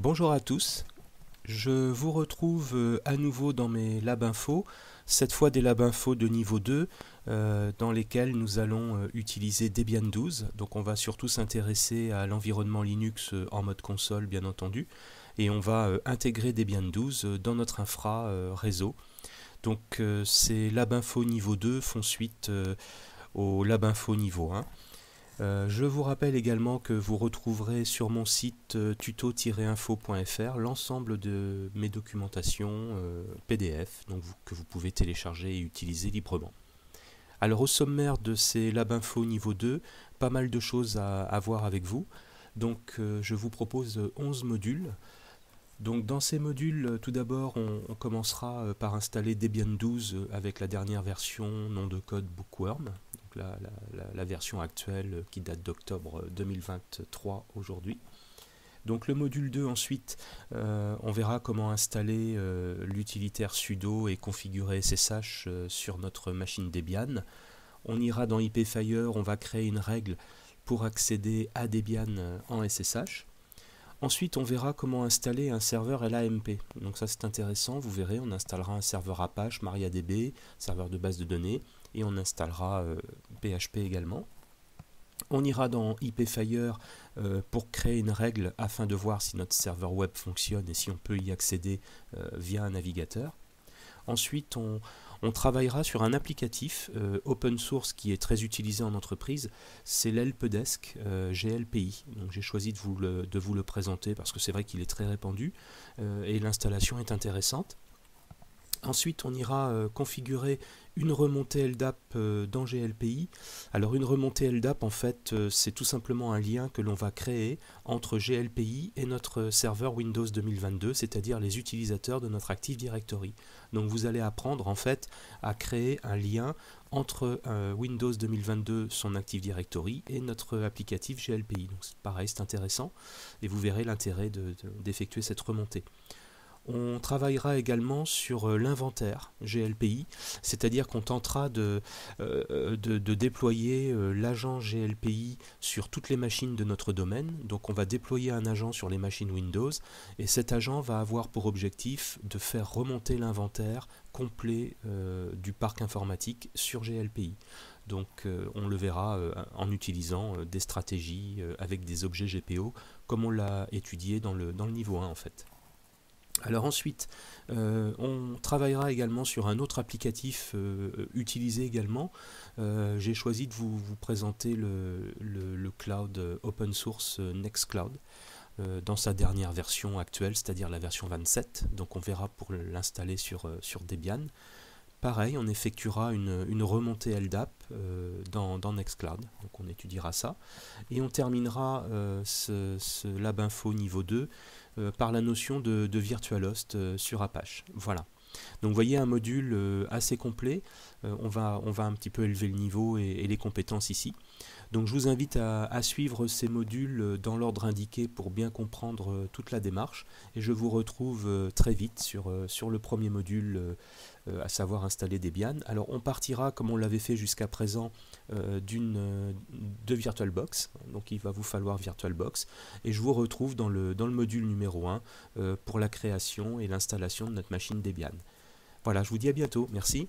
Bonjour à tous, je vous retrouve à nouveau dans mes Lab Info, cette fois des Lab Info de niveau 2 dans lesquels nous allons utiliser Debian 12. Donc on va surtout s'intéresser à l'environnement Linux en mode console bien entendu et on va intégrer Debian 12 dans notre infra réseau. Donc ces Lab Info niveau 2 font suite au Lab Info niveau 1. Je vous rappelle également que vous retrouverez sur mon site tuto-info.fr l'ensemble de mes documentations PDF que vous pouvez télécharger et utiliser librement. Alors au sommaire de ces Lab Info niveau 2, pas mal de choses à voir avec vous. Donc je vous propose 11 modules. Donc dans ces modules, tout d'abord, on commencera par installer Debian 12 avec la dernière version nom de code Bookworm, donc la version actuelle qui date d'octobre 2023 aujourd'hui. Donc le module 2 ensuite, on verra comment installer l'utilitaire sudo et configurer SSH sur notre machine Debian. On ira dans IPFire, on va créer une règle pour accéder à Debian en SSH. Ensuite, on verra comment installer un serveur LAMP. Donc ça c'est intéressant, vous verrez, on installera un serveur Apache, MariaDB, serveur de base de données, et on installera PHP également. On ira dans IPFire pour créer une règle afin de voir si notre serveur web fonctionne et si on peut y accéder via un navigateur. Ensuite, on travaillera sur un applicatif open source qui est très utilisé en entreprise, c'est l'Helpdesk GLPI. Donc j'ai choisi de vous le présenter parce que c'est vrai qu'il est très répandu et l'installation est intéressante. Ensuite, on ira configurer une remontée LDAP dans GLPI. Alors une remontée LDAP, en fait, c'est tout simplement un lien que l'on va créer entre GLPI et notre serveur Windows 2022, c'est-à-dire les utilisateurs de notre Active Directory. Donc vous allez apprendre en fait à créer un lien entre Windows 2022, son Active Directory, et notre applicatif GLPI. Donc pareil, c'est intéressant, et vous verrez l'intérêt d'effectuer cette remontée. On travaillera également sur l'inventaire GLPI, c'est-à-dire qu'on tentera de déployer l'agent GLPI sur toutes les machines de notre domaine. Donc on va déployer un agent sur les machines Windows et cet agent va avoir pour objectif de faire remonter l'inventaire complet du parc informatique sur GLPI. Donc on le verra en utilisant des stratégies avec des objets GPO comme on l'a étudié dans le niveau 1 en fait. Alors ensuite, on travaillera également sur un autre applicatif utilisé également. J'ai choisi de vous présenter le cloud open source Nextcloud dans sa dernière version actuelle, c'est-à-dire la version 27. Donc on verra pour l'installer sur Debian. Pareil, on effectuera une remontée LDAP dans Nextcloud, donc on étudiera ça. Et on terminera ce Lab Info niveau 2 par la notion de VirtualHost sur Apache. Voilà. Donc vous voyez un module assez complet, on va un petit peu élever le niveau et les compétences ici. Donc je vous invite à suivre ces modules dans l'ordre indiqué pour bien comprendre toute la démarche et je vous retrouve très vite sur le premier module, à savoir installer Debian. Alors on partira comme on l'avait fait jusqu'à présent de VirtualBox, donc il va vous falloir VirtualBox et je vous retrouve dans le module numéro 1 pour la création et l'installation de notre machine Debian. Voilà, je vous dis à bientôt, merci.